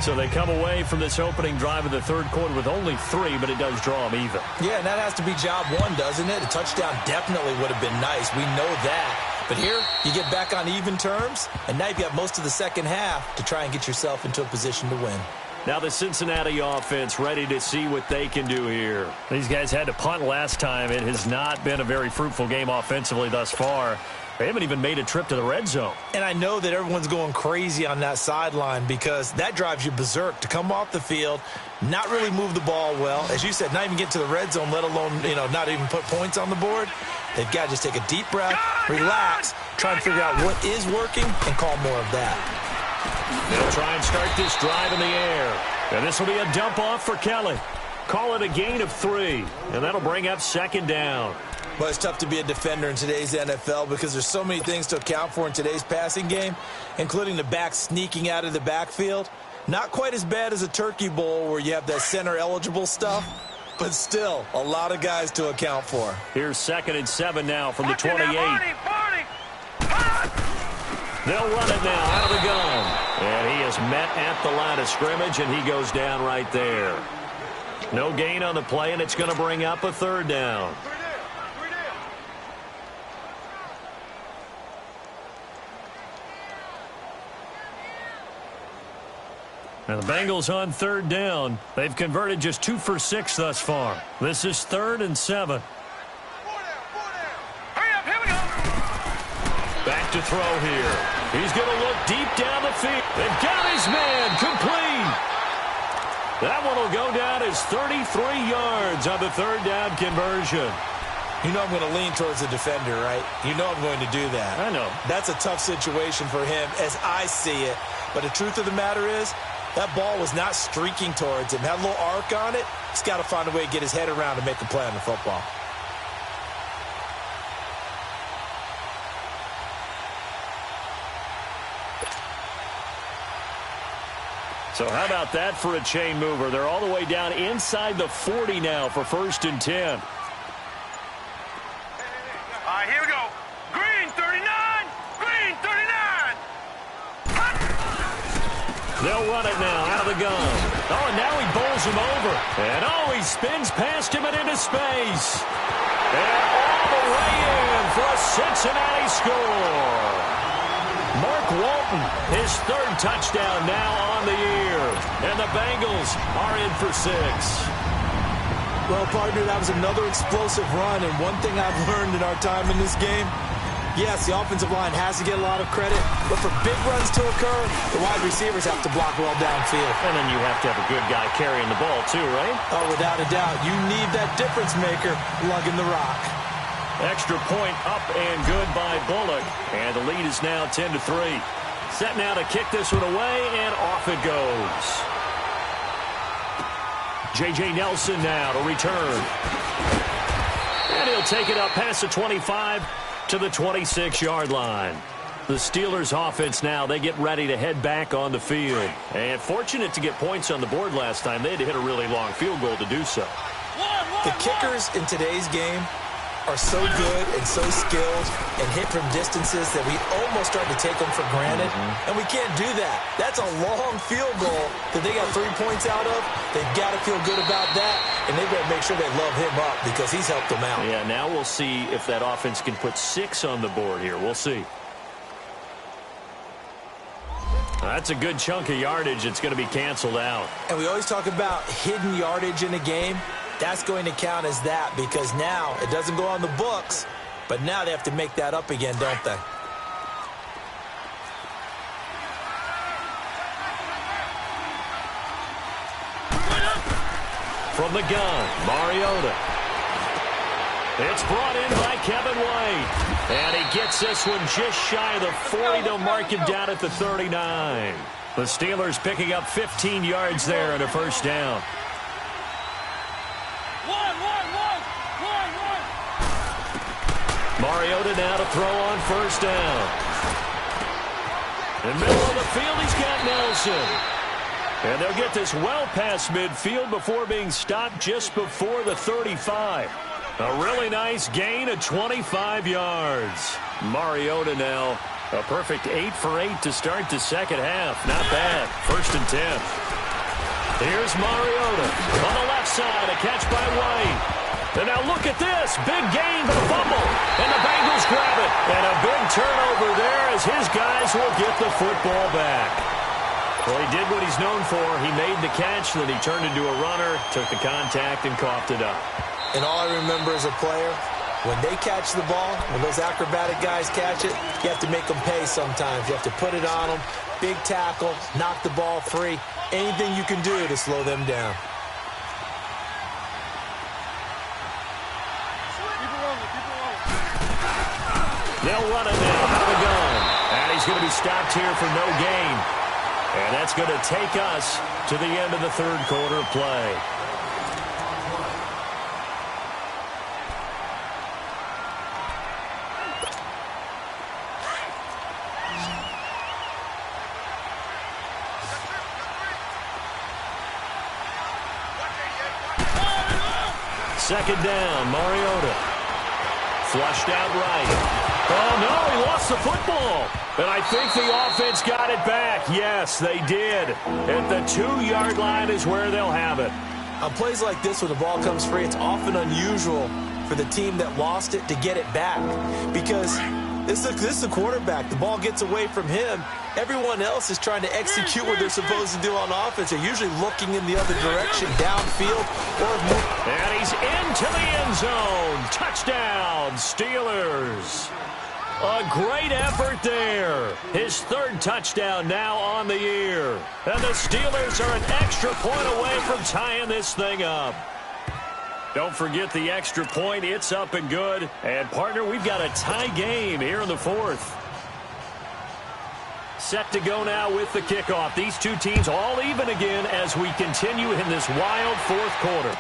So they come away from this opening drive of the 3rd quarter with only 3, but it does draw them even. Yeah, and that has to be job 1, doesn't it? A touchdown definitely would have been nice. We know that. But here, you get back on even terms, and now you've got most of the second half to try and get yourself into a position to win. Now the Cincinnati offense ready to see what they can do here. These guys had to punt last time. It has not been a very fruitful game offensively thus far. They haven't even made a trip to the red zone. And I know that everyone's going crazy on that sideline because that drives you berserk to come off the field, not really move the ball well. As you said, not even get to the red zone, let alone, not even put points on the board. They've got to just take a deep breath, relax, try and figure out what is working, and call more of that. They'll try and start this drive in the air. And this will be a dump off for Kelly. Call it a gain of 3, and that'll bring up 2nd down. Well, it's tough to be a defender in today's NFL because there's so many things to account for in today's passing game, including the back sneaking out of the backfield. Not quite as bad as a turkey bowl where you have that center-eligible stuff, but still a lot of guys to account for. Here's 2nd and 7 now from the 28. They'll run it now out of the gun. And he is met at the line of scrimmage, and he goes down right there. No gain on the play, and it's going to bring up a 3rd down. Now the Bengals on 3rd down. They've converted just 2 for 6 thus far. This is 3rd and 7. Hurry up, here we go. Back to throw here. He's going to look deep down the field. They've got his man complete. That one will go down as 33 yards on the 3rd down conversion. You know I'm going to lean towards the defender, right? You know I'm going to do that. I know. That's a tough situation for him as I see it. But the truth of the matter is, that ball was not streaking towards him. Had a little arc on it. He's got to find a way to get his head around and make a play on the football. So how about that for a chain mover? They're all the way down inside the 40 now for 1st and 10. All right, here we go. Green 39. Green 39. They'll run it now out of the gun. Oh, and now he bowls him over. And he spins past him and into space. And all the way in for a Cincinnati score. Mark Walton, his 3rd touchdown now on the year. And the Bengals are in for 6. Well, partner, that was another explosive run. And one thing I've learned in our time in this game, yes, the offensive line has to get a lot of credit, but for big runs to occur, the wide receivers have to block well downfield. And then you have to have a good guy carrying the ball too, right? Oh, without a doubt. You need that difference maker lugging the rock. Extra point up and good by Bullock. And the lead is now 10-3. Set now to kick this one away, and off it goes. J.J. Nelson now to return. And he'll take it up past the 25 to the 26-yard line. The Steelers offense now, they get ready to head back on the field. And fortunate to get points on the board last time. They had to hit a really long field goal to do so. The kickers in today's game are so good and so skilled and hit from distances that we almost start to take them for granted. And we can't do that. That's a long field goal that they got 3 points out of. They've got to feel good about that, and they've got to make sure they love him up because he's helped them out. Yeah, now we'll see if that offense can put 6 on the board here. We'll see. That's a good chunk of yardage. It's going to be canceled out. And we always talk about hidden yardage in a game. That's going to count as that because now it doesn't go on the books, but now they have to make that up again, don't they? From the gun, Mariota. It's brought in by Kevin White. And he gets this one just shy of the 40. They'll mark him down at the 39. The Steelers picking up 15 yards there and a 1st down. Mariota now to throw on 1st down. In the middle of the field, he's got Nelson. And they'll get this well past midfield before being stopped just before the 35. A really nice gain of 25 yards. Mariota now, a perfect 8 for 8 to start the 2nd half. Not bad. 1st and 10. Here's Mariota on the left side, a catch by White. And now look at this. Big gain for the fumble. And the Bengals grab it. And a big turnover there as his guys will get the football back. Well, he did what he's known for. He made the catch, then he turned into a runner, took the contact, and coughed it up. And all I remember as a player, when they catch the ball, when those acrobatic guys catch it, you have to make them pay sometimes. You have to put it on them. Big tackle, knock the ball free. Anything you can do to slow them down. They'll run it now out of the gun. And he's going to be stopped here for no gain. And that's going to take us to the end of the 3rd quarter of play. second down. Mariota. Flushed out right. Oh, no, he lost the football. And I think the offense got it back. Yes, they did. At the 2-yard line is where they'll have it. On plays like this where the ball comes free, it's often unusual for the team that lost it to get it back. Because this is a quarterback. The ball gets away from him. Everyone else is trying to execute what they're supposed to do on offense. They're usually looking in the other direction, downfield. And he's into the end zone. Touchdown, Steelers. A great effort there. His third touchdown now on the year. And the Steelers are an extra point away from tying this thing up. Don't forget the extra point. It's up and good. And, partner, we've got a tie game here in the fourth. Set to go now with the kickoff. These two teams all even again as we continue in this wild fourth quarter.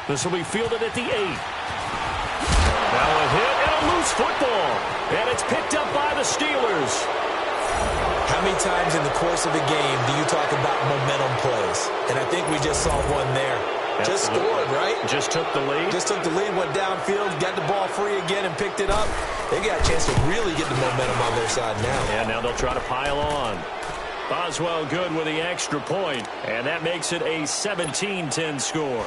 This will be fielded at the 8. Now a hit and a loose football. And it's picked up by the Steelers. How many times in the course of a game do you talk about momentum plays? And I think we just saw one there. Just scored, right? Just took the lead. Just took the lead, went downfield, got the ball free again and picked it up. They got a chance to really get the momentum on their side now. And now they'll try to pile on. Boswell good with the extra point, and that makes it a 17-10 score.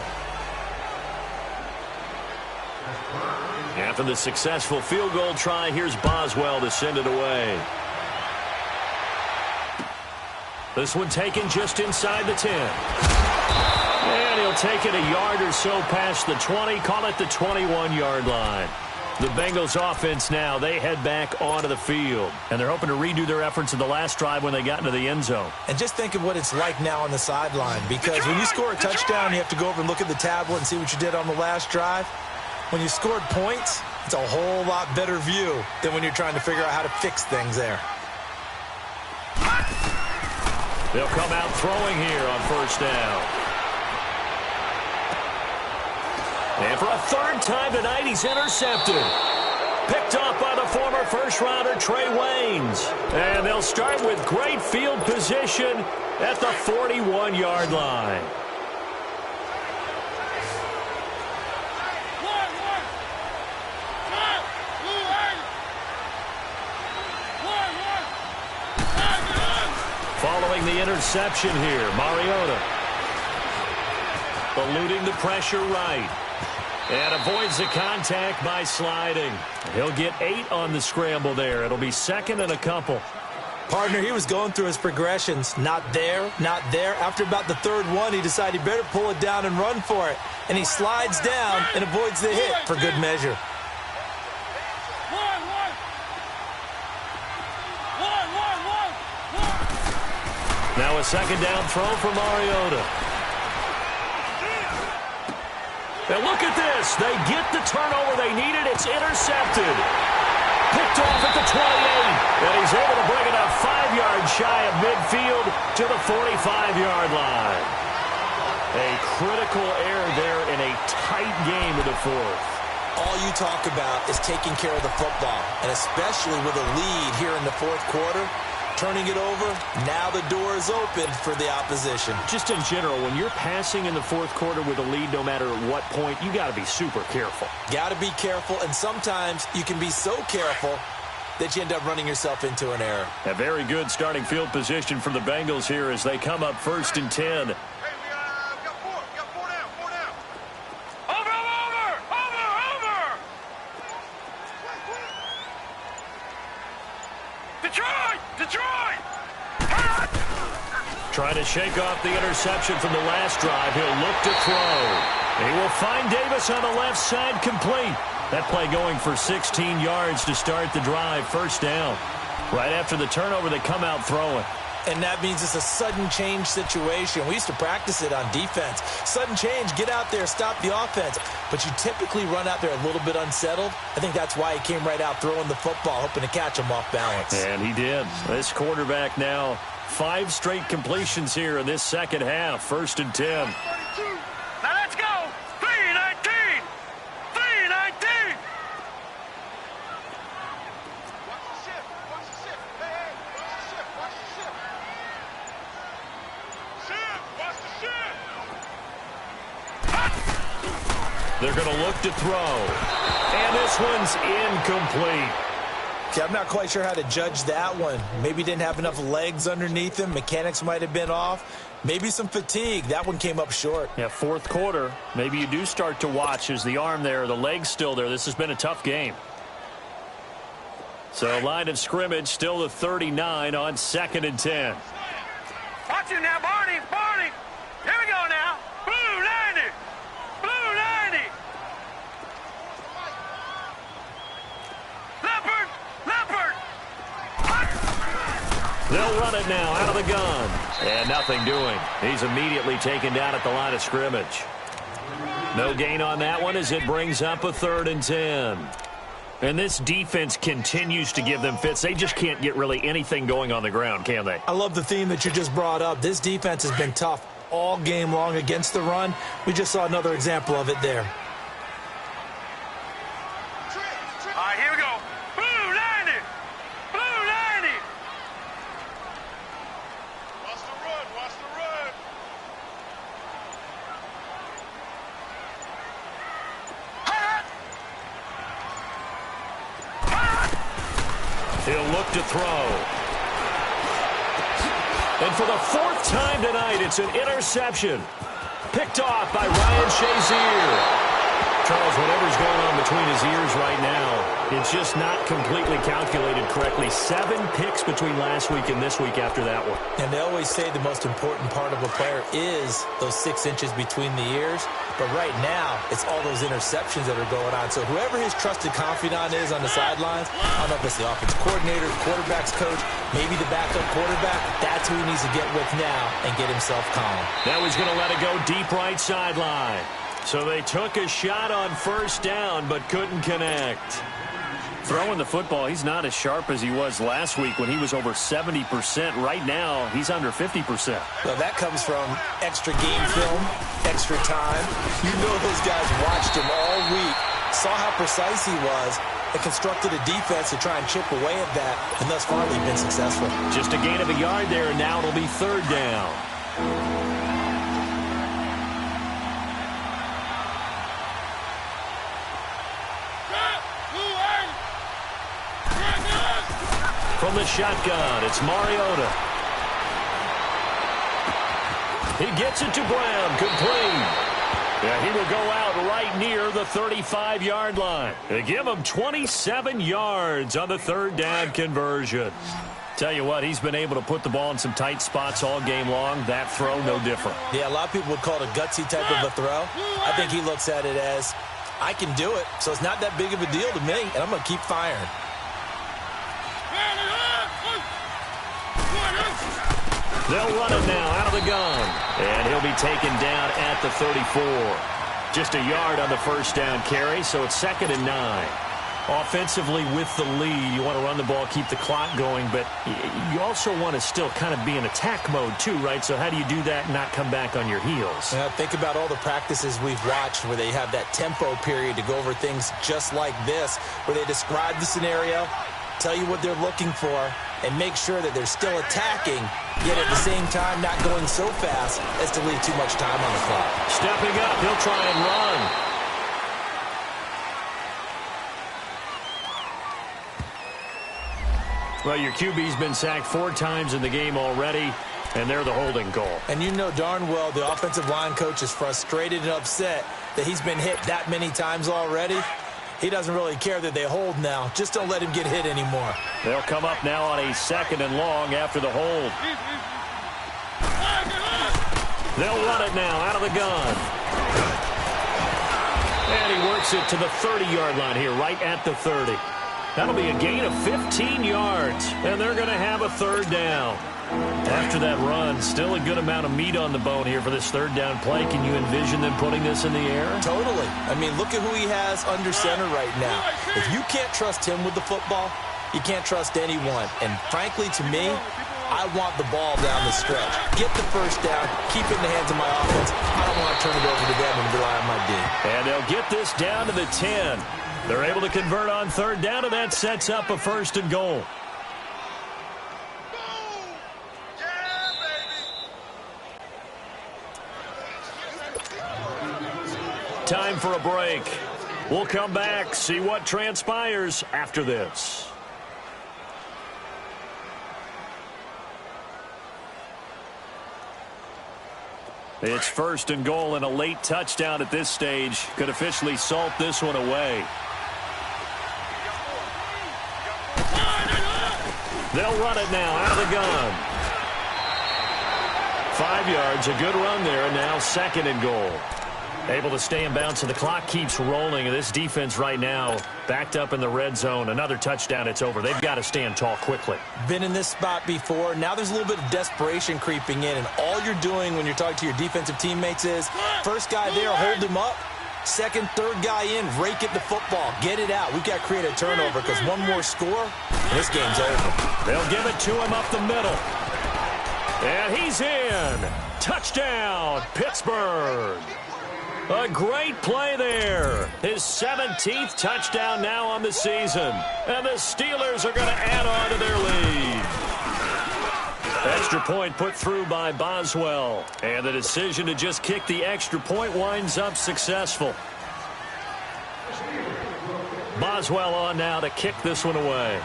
After the successful field goal try, here's Boswell to send it away. This one taken just inside the 10. And he'll take it a yard or so past the 20, call it the 21-yard line. The Bengals offense now, they head back onto the field. And they're hoping to redo their efforts in the last drive when they got into the end zone. And just think of what it's like now on the sideline. Because when you score a touchdown, you have to go over and look at the tablet and see what you did on the last drive. When you scored points, it's a whole lot better view than when you're trying to figure out how to fix things there. They'll come out throwing here on first down. And for a third time tonight, he's intercepted. Picked off by the former first-rounder Trey Waynes. And they'll start with great field position at the 41-yard line. Following the interception here, Mariota. Eluding the pressure right. And avoids the contact by sliding. He'll get 8 on the scramble there. It'll be second and a couple. Partner, he was going through his progressions. Not there, not there. After about the third one, he decided he better pull it down and run for it. And he slides down and avoids the hit for good measure. Now a second down throw for Mariota. And look at this. They get the turnover they needed. It's intercepted. Picked off at the 28. And he's able to bring it up 5 yards shy of midfield to the 45-yard line. A critical error there in a tight game of the fourth. All you talk about is taking care of the football, and especially with a lead here in the fourth quarter. Turning it over, now the door is open for the opposition. Just in general, when you're passing in the fourth quarter with a lead, no matter at what point, you got to be super careful. Got to be careful, and sometimes you can be so careful that you end up running yourself into an error. A very good starting field position for the Bengals here as they come up first and 10. Trying to shake off the interception from the last drive. He'll look to throw. He will find Davis on the left side, complete. That play going for 16 yards to start the drive. First down. Right after the turnover, they come out throwing. And that means it's a sudden change situation. We used to practice it on defense. Sudden change, get out there, stop the offense. But you typically run out there a little bit unsettled. I think that's why he came right out throwing the football, hoping to catch him off balance. And he did. This quarterback now, 5 straight completions here in this second half. First and 10. Now let's go. 3-19. 3-19. Watch the shift. Watch the shift. Hey, watch the shift. Watch the shift. Shift. Watch the shift. They're going to look to throw. And this one's incomplete. Okay, I'm not quite sure how to judge that one. Maybe didn't have enough legs underneath him. Mechanics might have been off. Maybe some fatigue. That one came up short. Yeah, fourth quarter. Maybe you do start to watch. Is the arm there, the leg's still there? This has been a tough game. So line of scrimmage still the 39 on 2nd and 10. Watch you now, Barney. Barney. Here we go now. Blue 90. Blue 90. Leopard. Leopard. They'll run it now out of the gun. And nothing doing. He's immediately taken down at the line of scrimmage. No gain on that one as it brings up a 3rd and 10. And this defense continues to give them fits. They just can't get really anything going on the ground, can they? I love the theme that you just brought up. This defense has been tough all game long against the run. We just saw another example of it there. All right, here we go. Blue 90. Blue 90. Watch the run. Watch the run. He'll look to throw. And for the 4th time tonight, it's an interception. Picked off by Ryan Shazier. Charles, whatever's going on between his ears right now, it's just not completely calculated correctly. 7 picks between last week and this week after that one. And they always say the most important part of a player is those 6 inches between the ears. But right now, it's all those interceptions that are going on. So whoever his trusted confidant is on the sidelines, I don't know if it's the offensive coordinator, the quarterback's coach, maybe the backup quarterback, that's who he needs to get with now and get himself calm. Now he's going to let it go deep right sideline. So they took a shot on 1st down, but couldn't connect. Throwing the football, he's not as sharp as he was last week when he was over 70%. Right now, he's under 50%. Well, that comes from extra game film, extra time. You know those guys watched him all week, saw how precise he was, and constructed a defense to try and chip away at that, and thus far they've been successful. Just a gain of a yard there, and now it'll be 3rd down. From the shotgun, it's Mariota. He gets it to Brown, complete. Yeah, he will go out right near the 35-yard line. They give him 27 yards on the 3rd down conversion. Tell you what, he's been able to put the ball in some tight spots all game long. That throw, no different. Yeah, a lot of people would call it a gutsy type of a throw. I think he looks at it as, I can do it, so it's not that big of a deal to me, and I'm going to keep firing. They'll run it now out of the gun. And he'll be taken down at the 34. Just a yard on the 1st down carry, so it's 2nd and 9. Offensively with the lead, you want to run the ball, keep the clock going, but you also want to still kind of be in attack mode too, right? So how do you do that and not come back on your heels? Yeah, think about all the practices we've watched where they have that tempo period to go over things just like this, where they describe the scenario, tell you what they're looking for, and make sure that they're still attacking, yet at the same time not going so fast as to leave too much time on the clock. Stepping up, he'll try and run. Well, your QB's been sacked 4 times in the game already, and they're the holding goal. And you know darn well the offensive line coach is frustrated and upset that he's been hit that many times already. He doesn't really care that they hold now. Just don't let him get hit anymore. They'll come up now on a 2nd and long after the hold. They'll run it now out of the gun. And he works it to the 30-yard line here, right at the 30. That'll be a gain of 15 yards, and they're going to have a 3rd down. After that run, still a good amount of meat on the bone here for this 3rd down play. Can you envision them putting this in the air? Totally. I mean, look at who he has under center right now. If you can't trust him with the football, you can't trust anyone. And frankly, to me, I want the ball down the stretch. Get the 1st down, keep it in the hands of my offense. I don't want to turn it over to them and rely on my D. And they'll get this down to the 10. They're able to convert on 3rd down, and that sets up a 1st and goal. Time for a break. We'll come back, see what transpires after this. It's 1st and goal, and a late touchdown at this stage could officially salt this one away. They'll run it now out of the gun. 5 yards, a good run there, and now 2nd and goal. Able to stay in bounds, so the clock keeps rolling. This defense right now backed up in the red zone. Another touchdown, it's over. They've got to stand tall quickly. Been in this spot before. Now there's a little bit of desperation creeping in, and all you're doing when you're talking to your defensive teammates is, first guy there, hold him up. Second, third guy in, rake it the football. Get it out. We've got to create a turnover because one more score, and this game's over. They'll give it to him up the middle. And he's in. Touchdown, Pittsburgh. A great play there. His 17th touchdown now on the season. And the Steelers are going to add on to their lead. Extra point put through by Boswell. And the decision to just kick the extra point winds up successful. Boswell on now to kick this one away.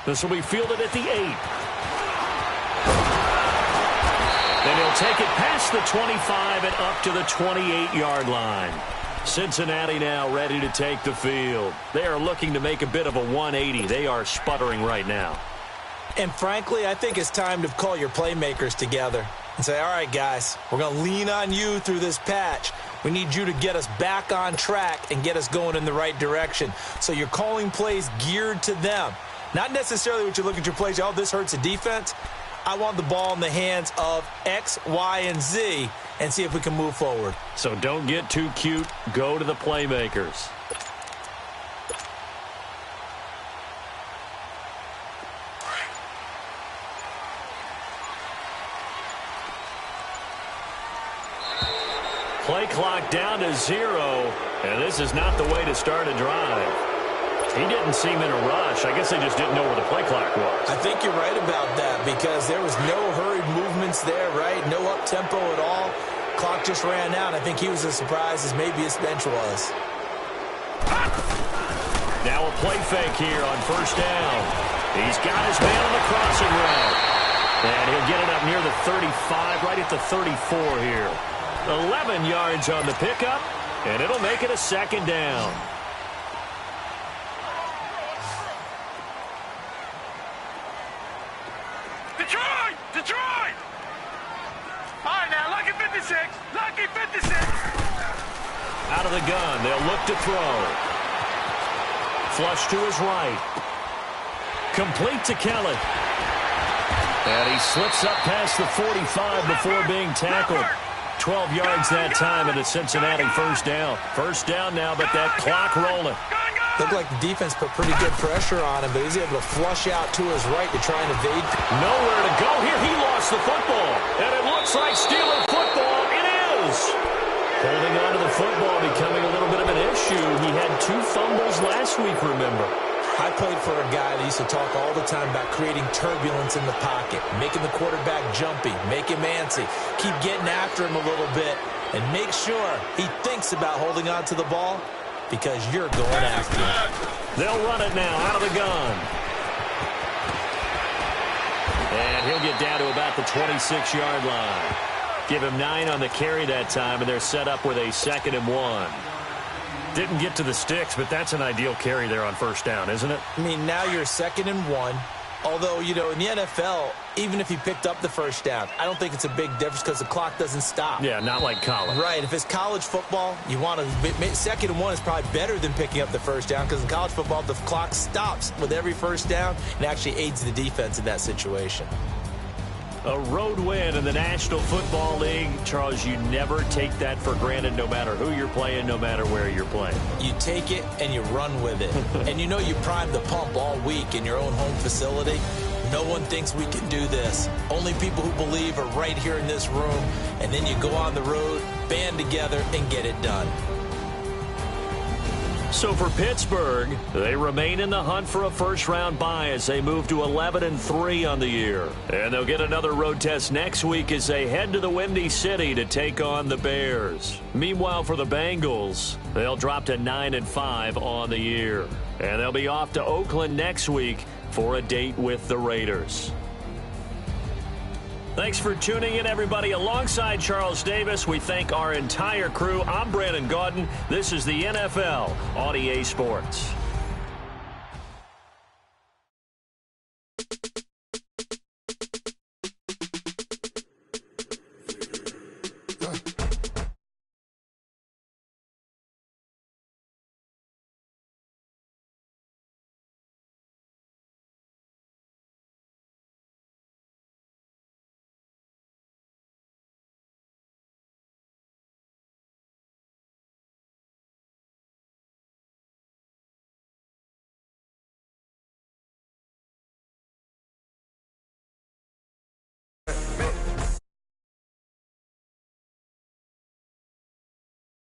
This will be fielded at the 8. Then he'll take it past the 25 and up to the 28-yard line. Cincinnati now ready to take the field. They are looking to make a bit of a 180. They are sputtering right now. And frankly, I think it's time to call your playmakers together and say, all right, guys, we're going to lean on you through this patch. We need you to get us back on track and get us going in the right direction. So you're calling plays geared to them. Not necessarily what you look at your plays, oh, this hurts the defense. I want the ball in the hands of X, Y, and Z and see if we can move forward. So don't get too cute. Go to the playmakers. Play clock down to 0, and this is not the way to start a drive. He didn't seem in a rush. I guess they just didn't know where the play clock was. I think you're right about that because there was no hurried movements there, right? No up-tempo at all. Clock just ran out. I think he was as surprised as maybe his bench was. Now a play fake here on 1st down. He's got his man on the crossing route. And he'll get it up near the 35, right at the 34 here. 11 yards on the pickup, and it'll make it a 2nd down. Detroit! All right, now, lucky 56. Lucky 56. Out of the gun, they'll look to throw. Flush to his right. Complete to Kelly. And he slips up past the 45 before being tackled. 12 yards that time, and a Cincinnati 1st down. 1st down now, but that clock rolling. Looked like the defense put pretty good pressure on him, but he's able to flush out to his right to try and evade. Nowhere to go here. He lost the football. And it looks like Steeler football. It is. Holding on to the football becoming a little bit of an issue. He had 2 fumbles last week, remember. I played for a guy that used to talk all the time about creating turbulence in the pocket, making the quarterback jumpy, make him antsy, keep getting after him a little bit, and make sure he thinks about holding on to the ball because you're going after him. They'll run it now out of the gun. And he'll get down to about the 26-yard line. Give him 9 on the carry that time, and they're set up with a 2nd and 1. Didn't get to the sticks, but that's an ideal carry there on 1st down, isn't it? I mean, now you're 2nd and 1. Although, you know, in the NFL, even if he picked up the 1st down, I don't think it's a big difference because the clock doesn't stop. Yeah, not like college. Right. If it's college football, you want to 2nd and 1 is probably better than picking up the 1st down because in college football, the clock stops with every 1st down and actually aids the defense in that situation. A road win in the National Football League. Charles, you never take that for granted no matter who you're playing, no matter where you're playing. You take it and you run with it. And you know you primed the pump all week in your own home facility. No one thinks we can do this. Only people who believe are right here in this room. And then you go on the road, band together, and get it done. So for Pittsburgh, they remain in the hunt for a first-round bye as they move to 11-3 on the year. And they'll get another road test next week as they head to the Windy City to take on the Bears. Meanwhile, for the Bengals, they'll drop to 9-5 on the year. And they'll be off to Oakland next week for a date with the Raiders. Thanks for tuning in, everybody. Alongside Charles Davis, we thank our entire crew. I'm Brandon Gaudin. This is the NFL on EA Sports.